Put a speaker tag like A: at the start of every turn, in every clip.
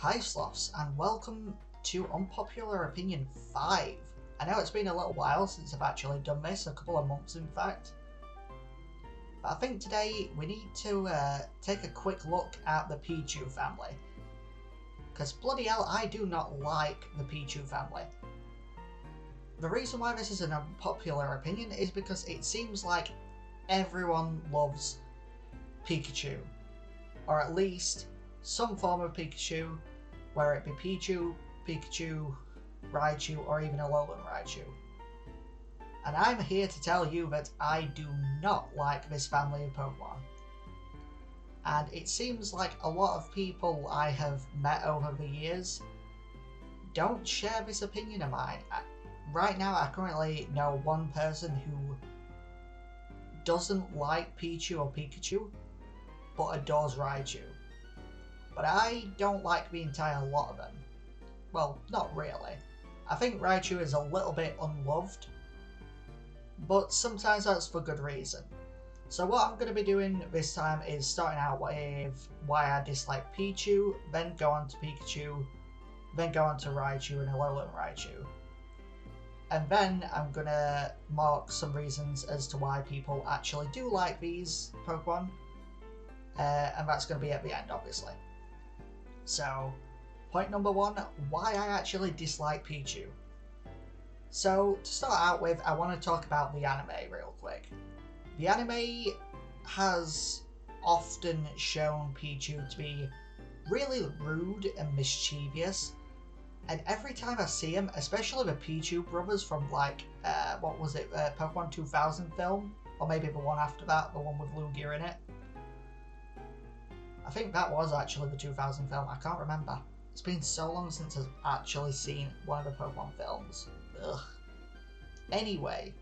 A: Hi Sloths, and welcome to Unpopular Opinion 5. I know it's been a little while since I've actually done this, a couple of months in fact. But I think today we need to take a quick look at the Pichu family. Because bloody hell, I do not like the Pichu family. The reason why this is an unpopular opinion is because it seems like everyone loves Pikachu. Or at least some form of Pikachu, whether it be Pichu, Pikachu, Raichu, or even Alolan Raichu. And I'm here to tell you that I do not like this family of Pokemon. And it seems like a lot of people I have met over the years don't share this opinion of mine. Right now I currently know one person who doesn't like Pichu or Pikachu, but adores Raichu. But I don't like the entire lot of them. Well, not really. I think Raichu is a little bit unloved, but sometimes that's for good reason. So what I'm going to be doing this time is starting out with why I dislike Pichu, then go on to Pikachu, then go on to Raichu and Alolan Raichu. And then I'm going to mark some reasons as to why people actually do like these Pokemon, and that's going to be at the end, obviously. So, point number one, why I actually dislike Pichu. So, to start out with, I want to talk about the anime real quick. The anime has often shown Pichu to be really rude and mischievous, and every time I see him, especially the Pichu brothers from like, what was it, Pokemon 2000 film? Or maybe the one after that, the one with Lugia in it. I think that was actually the 2000 film, I can't remember. It's been so long since I've actually seen one of the Pokemon films. Ugh. Anyway.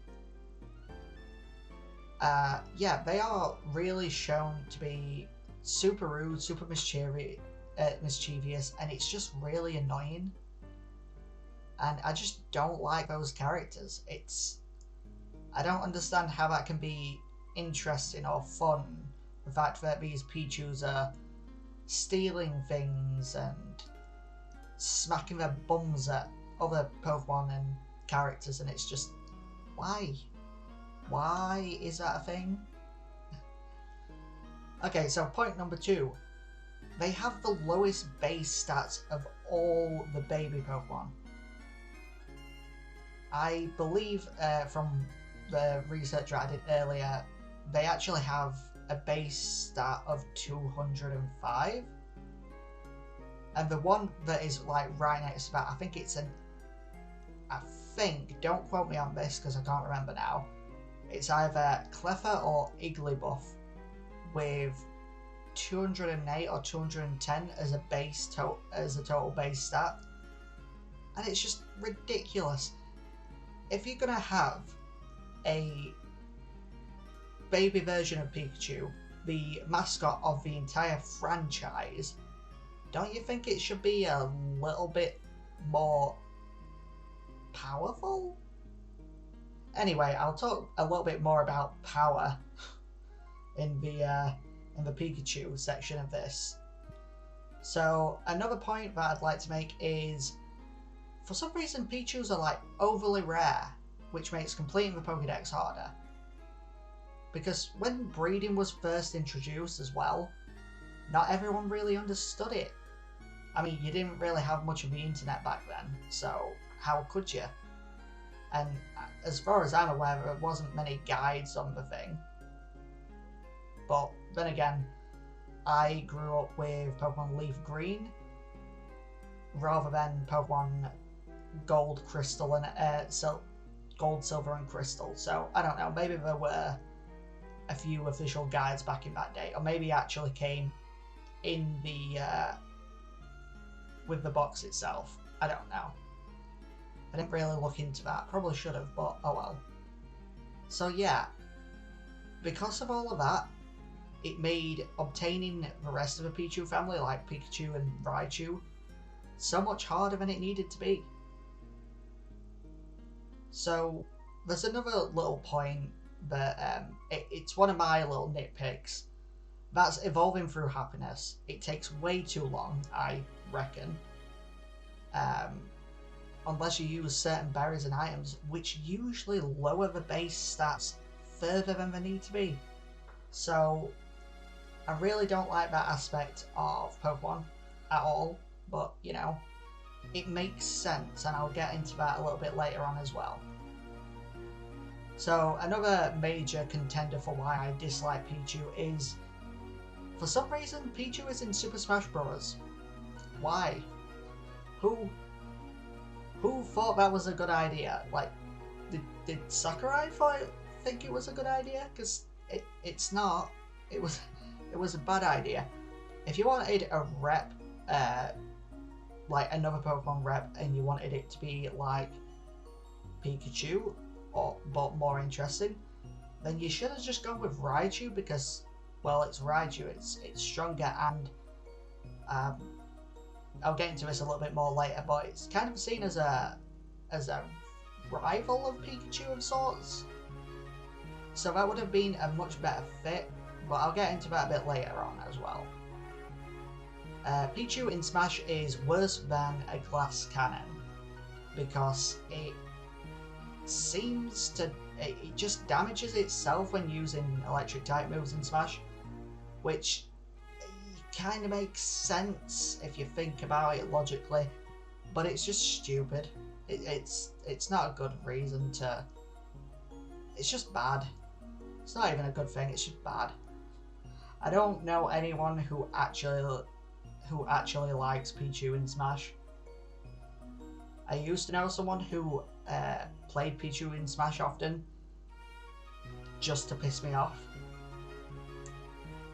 A: Yeah, they are really shown to be super rude, super mischievous, and it's just really annoying. And I just don't like those characters. I don't understand how that can be interesting or fun. The fact that these Pichus are stealing things and smacking their bums at other Pokemon and characters, and it's just, why? Why is that a thing? Okay, so point number two. They have the lowest base stats of all the baby Pokemon. I believe from the research I did earlier, they actually have a base stat of 205, and the one that is like right next to that, I think, don't quote me on this because I can't remember now, it's either Cleffa or Igglybuff with 208 or 210 as a total base stat, and it's just ridiculous. If you're gonna have a baby version of Pikachu, the mascot of the entire franchise, don't you think it should be a little bit more powerful? Anyway, I'll talk a little bit more about power in the Pikachu section of this. So another point that I'd like to make is, for some reason Pichus are like overly rare, which makes completing the Pokédex harder. Because when breeding was first introduced as well, not everyone really understood it. I mean, you didn't really have much of the internet back then, so how could you? And as far as I'm aware, there wasn't many guides on the thing. But then again, I grew up with Pokemon Leaf Green rather than Pokemon Gold, Crystal, and Gold, Silver, and Crystal. So I don't know. Maybe there were a few official guides back in that day, or maybe actually came in the with the box itself. I don't know. I didn't really look into that. Probably should have, but oh well. So yeah, because of all of that, it made obtaining the rest of the Pichu family, like Pikachu and Raichu, so much harder than it needed to be. So there's another little point that it's one of my little nitpicks. That's evolving through happiness. It takes way too long. I reckon. Unless you use certain berries and items, which usually lower the base stats further than they need to be. So I really don't like that aspect of Pokemon at all, but you know, it makes sense, and I'll get into that a little bit later on as well. So another major contender for why I dislike Pichu is, for some reason, Pichu is in Super Smash Bros. Why? Who thought that was a good idea? Like, did Sakurai think it was a good idea? Because it's not. It was a bad idea. If you wanted a rep, like another Pokemon rep, and you wanted it to be like Pikachu, but more interesting, then you should have just gone with Raichu, because, well, it's Raichu. It's stronger, and I'll get into this a little bit more later, but it's kind of seen as a rival of Pikachu of sorts. So that would have been a much better fit, but I'll get into that a bit later on as well. Pichu in Smash is worse than a glass cannon, because it seems to... it just damages itself when using electric type moves in Smash, which kind of makes sense if you think about it logically, but it's just stupid. It's not a good reason to... it's just bad. It's not even a good thing, it's just bad. I don't know anyone who actually likes Pichu in Smash. I used to know someone who played Pichu in Smash often, just to piss me off.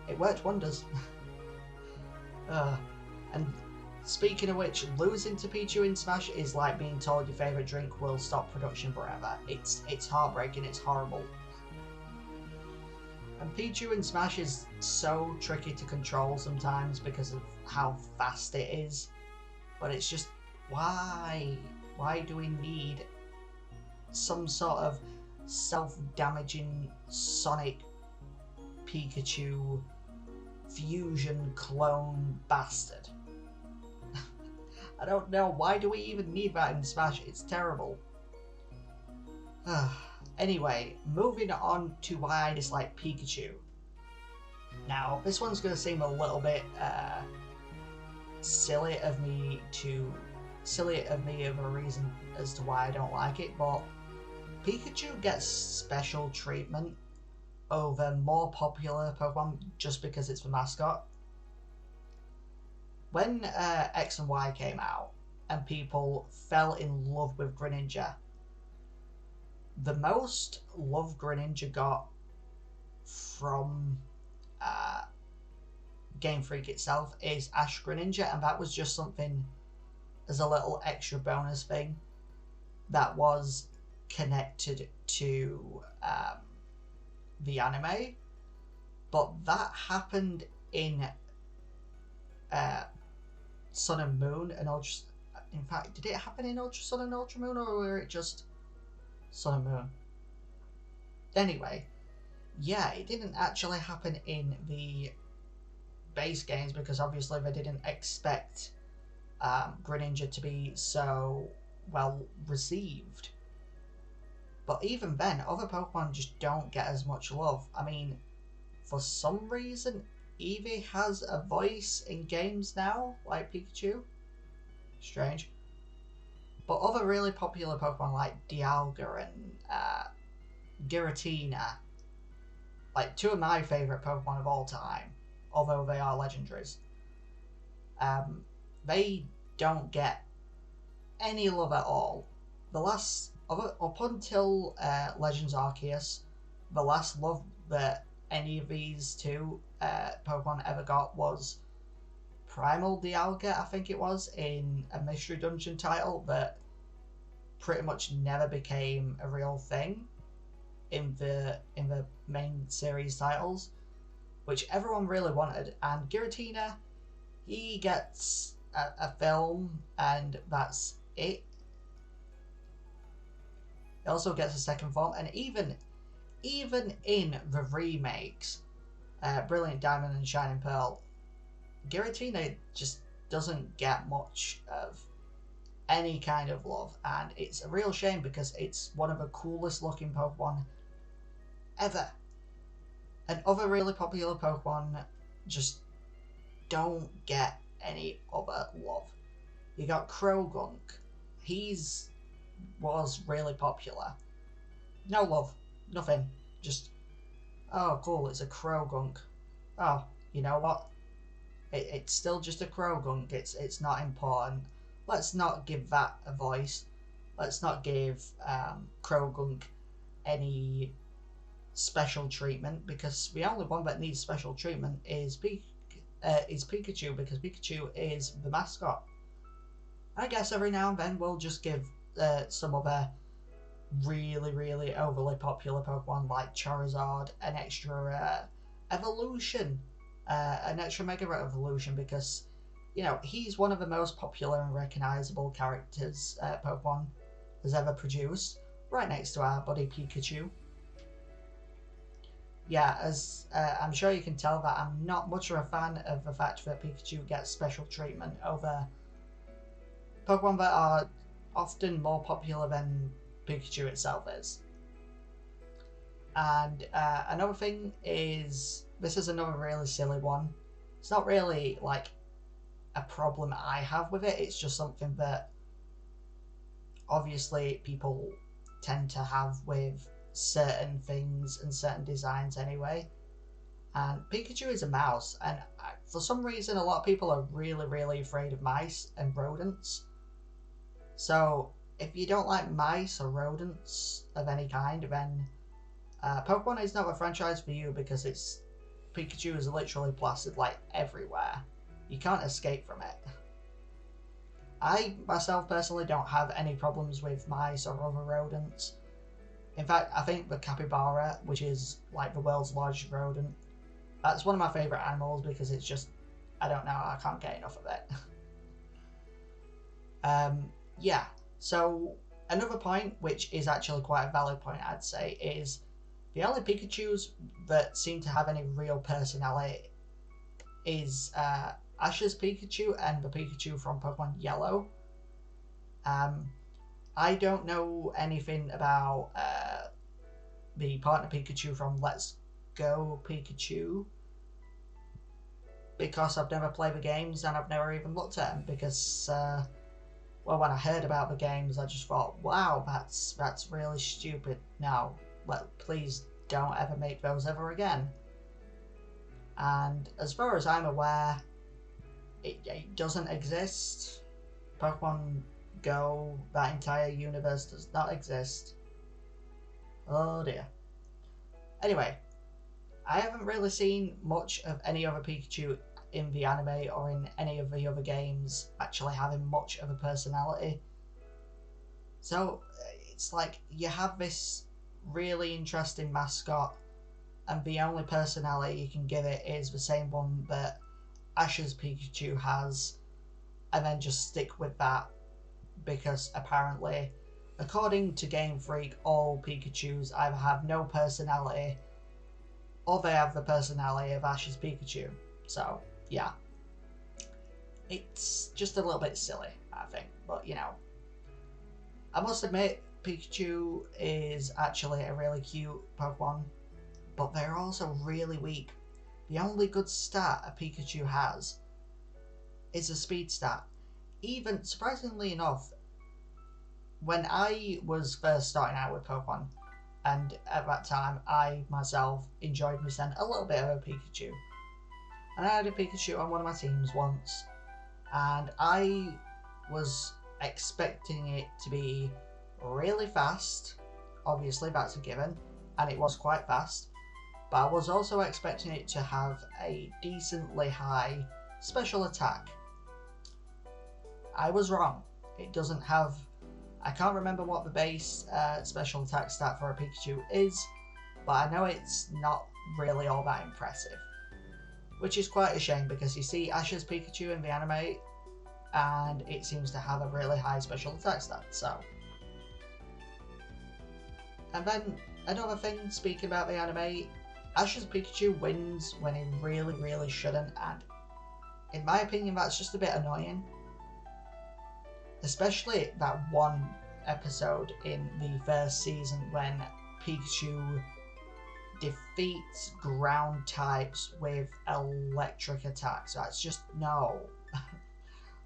A: It worked wonders. And speaking of which, losing to Pichu in Smash is like being told your favourite drink will stop production forever. It's heartbreaking, it's horrible. And Pichu in Smash is so tricky to control sometimes because of how fast it is. But it's just, why? Why do we need some sort of self-damaging Sonic Pikachu fusion clone bastard? I don't know, why do we even need that in Smash? It's terrible. Anyway, moving on to why I dislike Pikachu. Now, this one's going to seem a little bit silly of me of a reason as to why I don't like it, but Pikachu gets special treatment over more popular Pokemon just because it's the mascot. When X and Y came out and people fell in love with Greninja, the most love Greninja got from GameFreak itself is Ash Greninja, and that was just something as a little extra bonus thing that was connected to the anime, but that happened in Sun and Moon and Ultra. In fact, did it happen in Ultra Sun and Ultra Moon, or were it just Sun and Moon? Anyway, yeah, it didn't actually happen in the base games because obviously they didn't expect Greninja to be so well received. But even then, other Pokemon just don't get as much love. I mean, for some reason, Eevee has a voice in games now, like Pikachu. Strange. But other really popular Pokemon like Dialga and Giratina, like two of my favourite Pokemon of all time, although they are legendaries, they don't get any love at all. The last, up until Legends Arceus, the last love that any of these two Pokemon ever got was Primal Dialga, I think it was, in a Mystery Dungeon title that pretty much never became a real thing in the main series titles, which everyone really wanted. And Giratina, he gets a film and that's it. He also gets a second form, and even in the remakes, Brilliant Diamond and Shining Pearl, Giratina just doesn't get much of any kind of love, and it's a real shame because it's one of the coolest looking Pokemon ever. And other really popular Pokemon just don't get any other love. You got Krogunk. Was really popular. No love, nothing. Just, oh cool, it's a Krogunk. Oh, you know what? It's still just a Krogunk. It's not important. Let's not give that a voice. Let's not give Krogunk any special treatment, because the only one that needs special treatment is Pikachu, because Pikachu is the mascot. I guess every now and then we'll just give some other really overly popular Pokemon like Charizard an extra evolution, an extra Mega Evolution, because you know he's one of the most popular and recognizable characters Pokemon has ever produced, right next to our buddy Pikachu. Yeah, as I'm sure you can tell that I'm not much of a fan of the fact that Pikachu gets special treatment over Pokemon that are often more popular than Pikachu itself is. And another thing is, this is another really silly one. It's not really like a problem I have with it, it's just something that obviously people tend to have with certain things and certain designs anyway. And Pikachu is a mouse, and for some reason a lot of people are really afraid of mice and rodents. So if you don't like mice or rodents of any kind, then Pokemon is not a franchise for you, because Pikachu is literally plastered like everywhere. You can't escape from it. I myself personally don't have any problems with mice or other rodents. In fact, I think the capybara, which is like the world's largest rodent, that's one of my favourite animals, because it's just, I don't know, I can't get enough of it. Yeah, so another point, which is actually quite a valid point I'd say, is the only Pikachus that seem to have any real personality is Ash's Pikachu and the Pikachu from Pokemon Yellow. I don't know anything about the partner Pikachu from Let's Go Pikachu, because I've never played the games and I've never even looked at them, because well, when I heard about the games I just thought, wow, that's really stupid. No, please don't ever make those ever again. And as far as I'm aware, it doesn't exist. Pokemon Go, that entire universe does not exist. Oh dear. Anyway, I haven't really seen much of any other Pikachu in the anime or in any of the other games actually having much of a personality. So it's like you have this really interesting mascot, and the only personality you can give it is the same one that Ash's Pikachu has, and then just stick with that, because apparently, according to GameFreak, all Pikachus either have no personality or they have the personality of Ash's Pikachu. So, yeah. It's just a little bit silly, I think. But, you know, I must admit, Pikachu is actually a really cute Pokemon, but they're also really weak. The only good stat a Pikachu has is a speed stat. Even, surprisingly enough, when I was first starting out with Pokemon, and at that time I myself enjoyed me send a little bit of a Pikachu. And I had a Pikachu on one of my teams once, and I was expecting it to be really fast. Obviously that's a given, and it was quite fast. But I was also expecting it to have a decently high special attack. I was wrong. It doesn't have... I can't remember what the base special attack stat for a Pikachu is, but I know it's not really all that impressive. Which is quite a shame, because you see Ash's Pikachu in the anime, and it seems to have a really high special attack stat, so... And then, another thing, speaking about the anime, Ash's Pikachu wins when he really shouldn't, and in my opinion, that's just a bit annoying. Especially that one episode in the first season when Pikachu defeats ground types with electric attacks. That's just, no.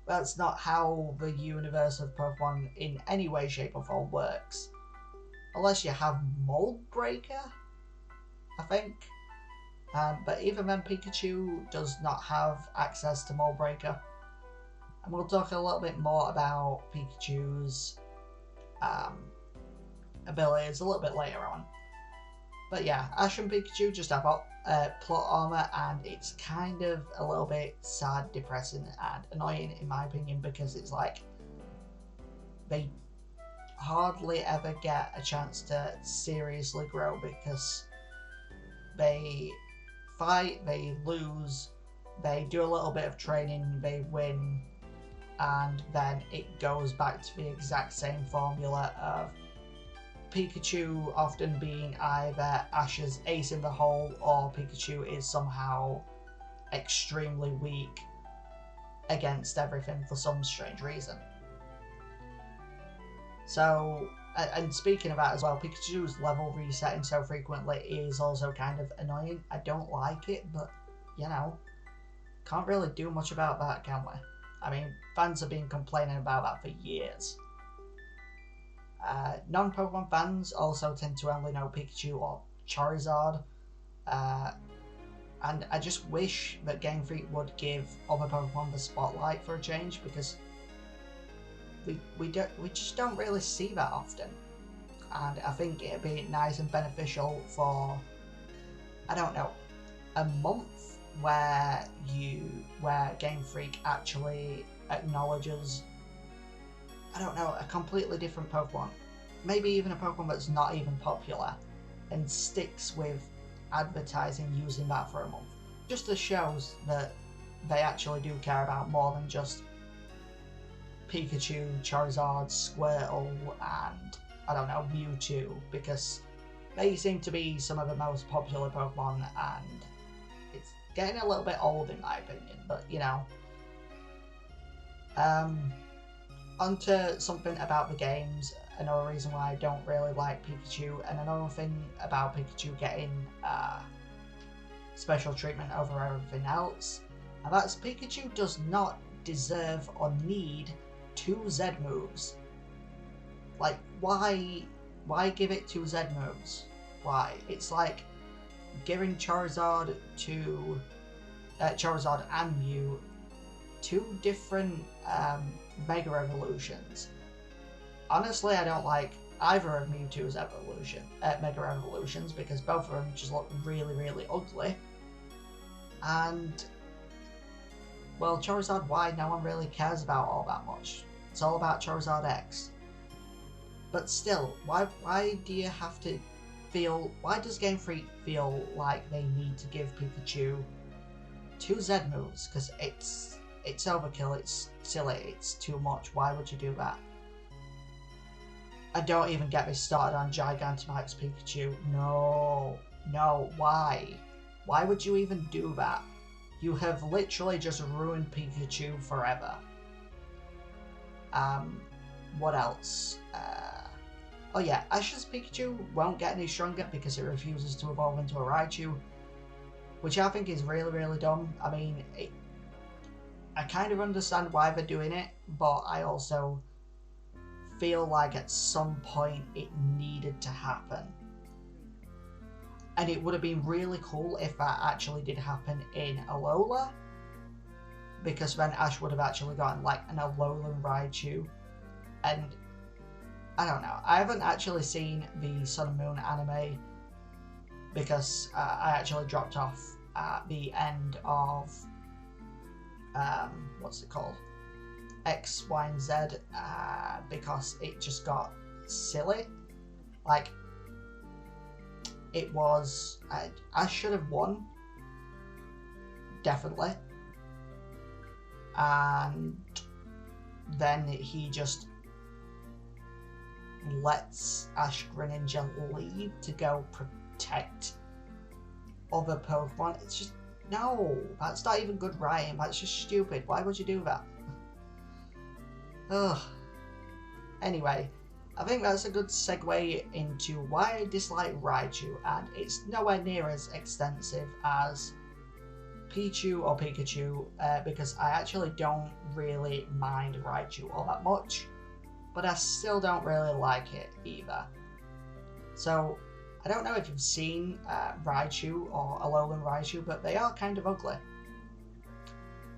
A: That's not how the universe of Pokemon in any way, shape or form works. Unless you have Mold Breaker, I think. But even then, Pikachu does not have access to Mold Breaker. And we'll talk a little bit more about Pikachu's abilities a little bit later on. But yeah, Ash and Pikachu just have plot armor, and it's kind of a little bit sad, depressing, and annoying in my opinion, because it's like they hardly ever get a chance to seriously grow, because they fight, they lose, they do a little bit of training, they win, and then it goes back to the exact same formula of Pikachu often being either Ash's ace in the hole, or Pikachu is somehow extremely weak against everything for some strange reason. So, and speaking of that as well, Pikachu's level resetting so frequently is also kind of annoying. I don't like it, but, you know, can't really do much about that, can we? I mean, fans have been complaining about that for years. Non-Pokemon fans also tend to only know Pikachu or Charizard, and I just wish that GameFreak would give other Pokemon the spotlight for a change, because we just don't really see that often, and I think it'd be nice and beneficial for, I don't know, a month where GameFreak actually acknowledges, I don't know, a completely different Pokemon. Maybe even a Pokemon that's not even popular, and sticks with advertising using that for a month. Just to shows that they actually do care about more than just Pikachu, Charizard, Squirtle, and, I don't know, Mewtwo, because they seem to be some of the most popular Pokemon, and it's getting a little bit old in my opinion, but, you know. Onto something about the games, another reason why I don't really like Pikachu, and another thing about Pikachu getting special treatment over everything else, and that's Pikachu does not deserve or need 2 Z moves. Like, why give it 2 Z moves? Why? It's like giving Charizard and Mew 2 different Mega Evolutions. Honestly, I don't like either of Mewtwo's Mega Evolutions, because both of them just look really, really ugly. And, well, Charizard Y, no one really cares about all that much. It's all about Charizard X. But still, why do you have to feel, why does GameFreak feel like they need to give Pikachu 2 Z moves? Because it's overkill, it's silly, it's too much. Why would you do that? I don't even get me started on Gigantamax Pikachu. No, why? Why would you even do that? You have literally just ruined Pikachu forever. What else? Oh yeah, Ash's Pikachu won't get any stronger because it refuses to evolve into a Raichu, which I think is really, really dumb. I mean, I kind of understand why they're doing it, but I also feel like at some point it needed to happen. And it would have been really cool if that actually did happen in Alola, because then Ash would have actually gotten like an Alolan Raichu. And I don't know, I haven't actually seen the Sun and Moon anime, because I actually dropped off at the end of what's it called, X, Y, and Z, because it just got silly. Like, it was, I should have won, definitely, and then he just lets Ash Greninja leave to go protect other Pokemon. It's just, No, that's not even good writing. That's just stupid. Why would you do that? Ugh. Anyway, I think that's a good segue into why I dislike Raichu, and it's nowhere near as extensive as Pichu or Pikachu, because I actually don't really mind Raichu all that much, but I still don't really like it either. So, I don't know if you've seen Raichu or Alolan Raichu, but they are kind of ugly.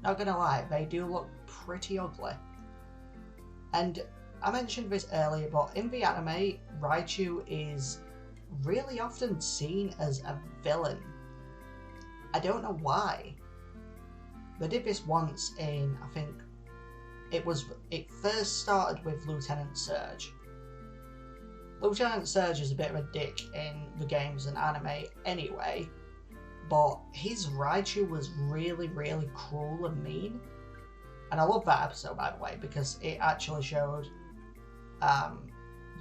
A: Not gonna lie, they do look pretty ugly. And I mentioned this earlier, but in the anime, Raichu is really often seen as a villain. I don't know why. They did this once in, I think, it first started with Lieutenant Surge. Lieutenant Surge is a bit of a dick in the games and anime anyway, but his Raichu was really, really cruel and mean. And I love that episode, by the way, because it actually showed,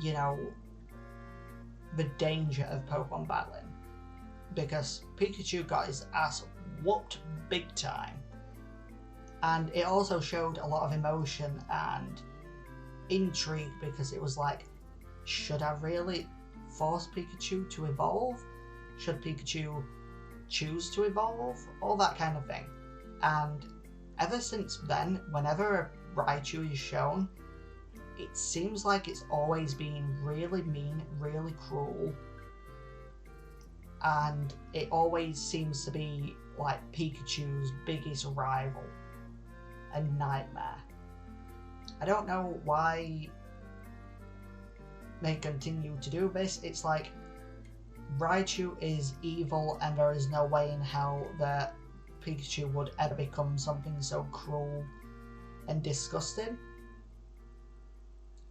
A: you know, the danger of Pokemon battling. Because Pikachu got his ass whooped big time. And it also showed a lot of emotion and intrigue, because it was like, should I really force Pikachu to evolve? Should Pikachu choose to evolve? All that kind of thing. And ever since then, whenever a Raichu is shown, it seems like it's always been really mean, really cruel, and it always seems to be like Pikachu's biggest rival and nightmare. I don't know why they continue to do this. It's like Raichu is evil, and there is no way in hell that Pikachu would ever become something so cruel and disgusting.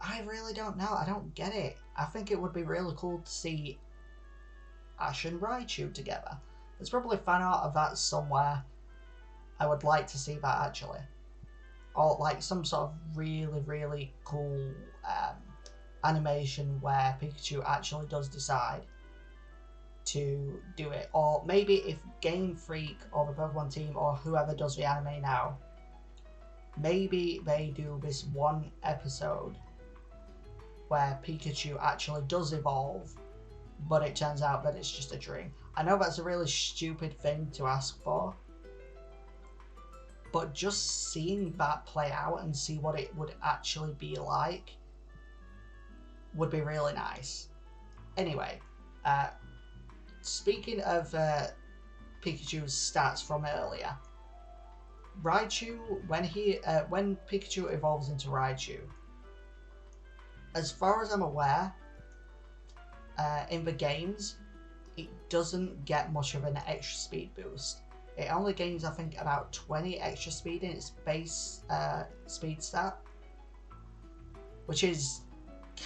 A: I really don't know. I don't get it. I think it would be really cool to see Ash and Raichu together. There's probably fan art of that somewhere. I would like to see that actually. Or like some sort of really, really cool animation where Pikachu actually does decide to do it. Or maybe if GameFreak or the Pokemon team or whoever does the anime now, maybe they do this one episode where Pikachu actually does evolve, but it turns out that it's just a dream. I know that's a really stupid thing to ask for, but just seeing that play out and see what it would actually be like would be really nice. Anyway, speaking of Pikachu's stats from earlier, Raichu, when Pikachu evolves into Raichu, as far as I'm aware, in the games, it doesn't get much of an extra speed boost. It only gains, I think, about 20 extra speed in its base speed stat, which is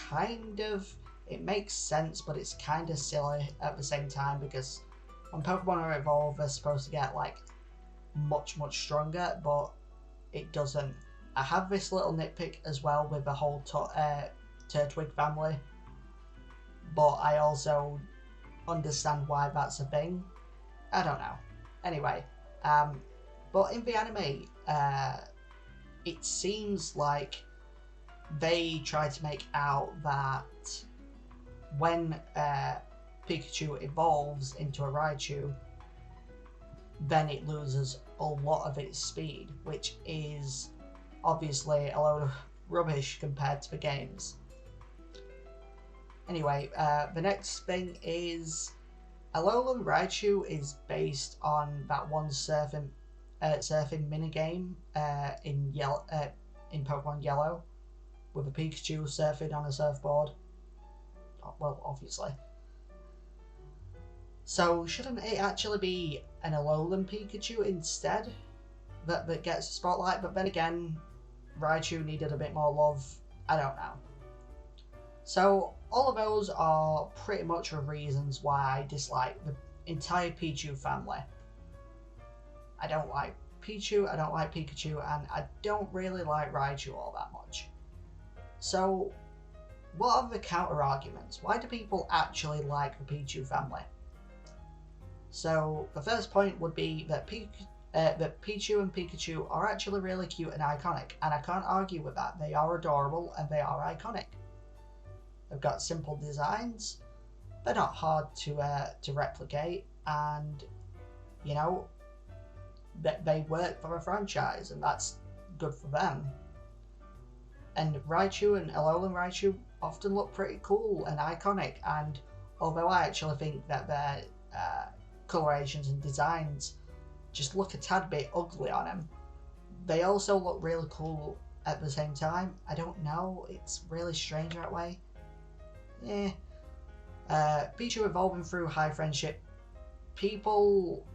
A: kind of, it makes sense, but it's kind of silly at the same time, because when Pokemon are evolved, they're supposed to get like much stronger, but it doesn't. I have this little nitpick as well with the whole Turtwig family, but I also understand why that's a thing. I don't know. Anyway, but in the anime, it seems like they try to make out that when Pikachu evolves into a Raichu, then it loses a lot of its speed, which is obviously a load of rubbish compared to the games. Anyway, the next thing is Alolan Raichu is based on that one surfing minigame in Pokemon Yellow, with a Pikachu surfing on a surfboard. Oh, well, obviously. So shouldn't it actually be an Alolan Pikachu instead that gets the spotlight? But then again, Raichu needed a bit more love. I don't know. So all of those are pretty much the reasons why I dislike the entire Pichu family. I don't like Pichu, I don't like Pikachu, and I don't really like Raichu all that much. So what are the counter arguments? Why do people actually like the Pichu family? So the first point would be that Pichu and Pikachu are actually really cute and iconic, and I can't argue with that. They are adorable and they are iconic. They've got simple designs, they're not hard to replicate, and you know, that they work for a franchise, and that's good for them. And Raichu and Alolan Raichu often look pretty cool and iconic, and although I actually think that their colorations and designs just look a tad bit ugly on them, they also look really cool at the same time. I don't know, it's really strange that way. Yeah. Pichu evolving through high friendship. People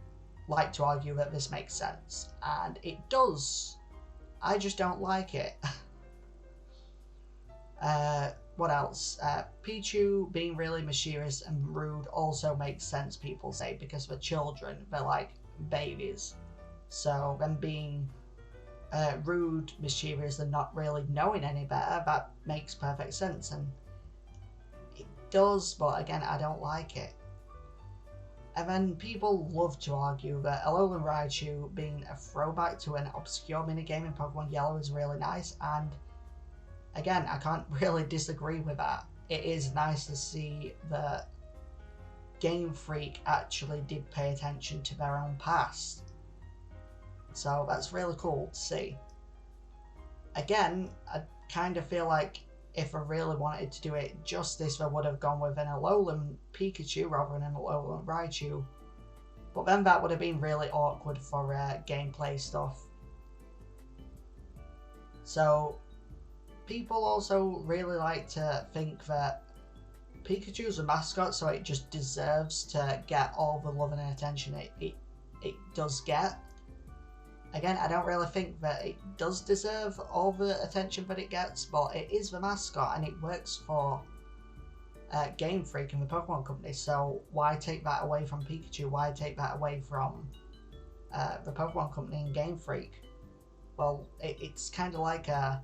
A: like to argue that this makes sense, and it does. I just don't like it. What else? Pichu being really mischievous and rude also makes sense, people say, because they're children, they're like babies. So them being rude, mischievous, and not really knowing any better, that makes perfect sense, and it does, but again, I don't like it. And then people love to argue that Alolan Raichu being a throwback to an obscure minigame in Pokemon Yellow is really nice, and again, I can't really disagree with that. It is nice to see that GameFreak actually did pay attention to their own past. So that's really cool to see. Again, I kind of feel like if I really wanted to do it justice, I would have gone with an Alolan Pikachu rather than an Alolan Raichu. But then that would have been really awkward for gameplay stuff. So people also really like to think that Pikachu's a mascot, so it just deserves to get all the love and attention it does get. Again, I don't really think that it does deserve all the attention that it gets, but it is the mascot and it works for GameFreak and the Pokemon Company, so why take that away from Pikachu? Why take that away from the Pokemon Company and GameFreak? Well, it's kind of like a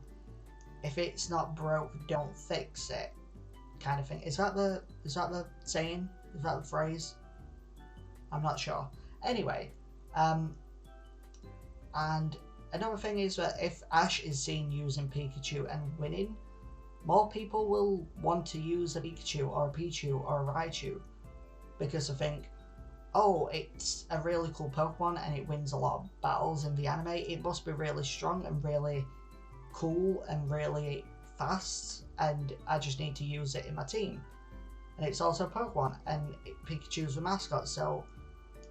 A: if it's not broke, don't fix it kind of thing. Is that the saying? Is that the phrase? I'm not sure. Anyway, and another thing is that if Ash is seen using Pikachu and winning, more people will want to use a Pikachu or a Pichu or a Raichu, because I think, oh, it's a really cool Pokemon and it wins a lot of battles in the anime, it must be really strong and really cool and really fast, and I just need to use it in my team. And it's also Pokemon, and Pikachu's the mascot, so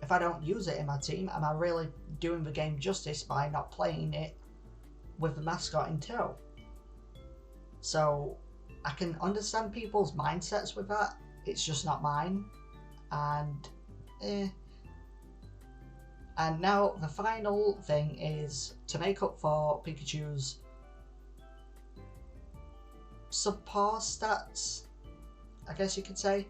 A: if I don't use it in my team, am I really doing the game justice by not playing it with the mascot in tow? So I can understand people's mindsets with that, it's just not mine. And now the final thing is to make up for Pikachu's subpar stats, I guess you could say.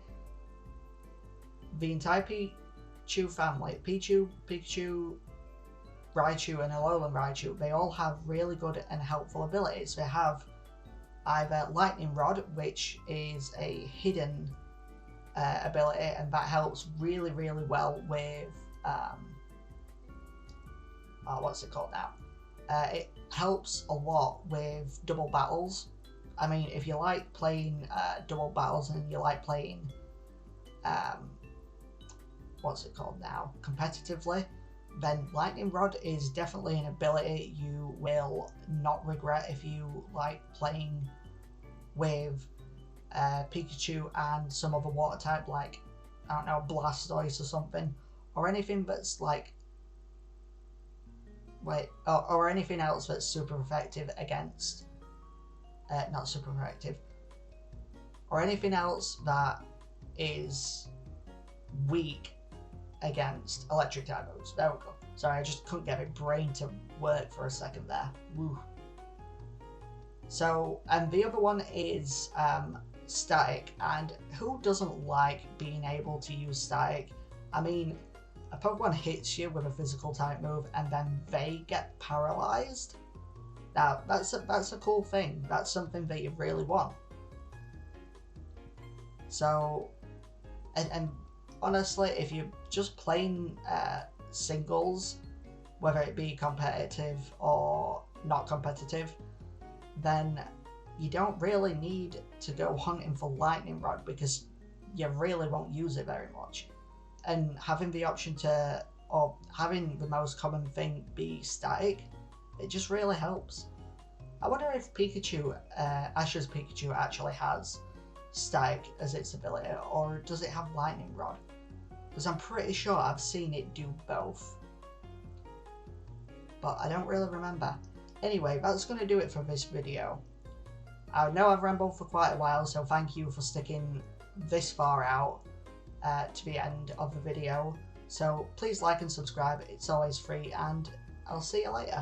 A: The entire Pichu family, Pichu, Pikachu, Raichu and Alolan Raichu, they all have really good and helpful abilities. They have either Lightning Rod, which is a hidden ability, and that helps really, really well with what's it called now? It helps a lot with double battles. I mean, if you like playing double battles and you like playing what's it called now? Competitively, then Lightning Rod is definitely an ability you will not regret if you like playing with Pikachu and some other water type, like, I don't know, Blastoise or something, or anything that's like, or anything else that's super effective against, not super effective, or anything else that is weak against electric type moves. There we go. Sorry, I just couldn't get my brain to work for a second there. Woo. So, and the other one is static, and who doesn't like being able to use static? I mean, a Pokemon hits you with a physical type move and then they get paralyzed. Now, that's a cool thing. That's something that you really want. So, and honestly, if you're just playing singles, whether it be competitive or not competitive, then you don't really need to go hunting for lightning rod because you really won't use it very much. And having the option to, or having the most common thing be static, it just really helps. I wonder if Pikachu, Ash's Pikachu actually has static as its ability, or does it have lightning rod? Because I'm pretty sure I've seen it do both, but I don't really remember. Anyway, that's going to do it for this video. I know I've rambled for quite a while, so thank you for sticking this far out to the end of the video. So please like and subscribe, it's always free, and I'll see you later.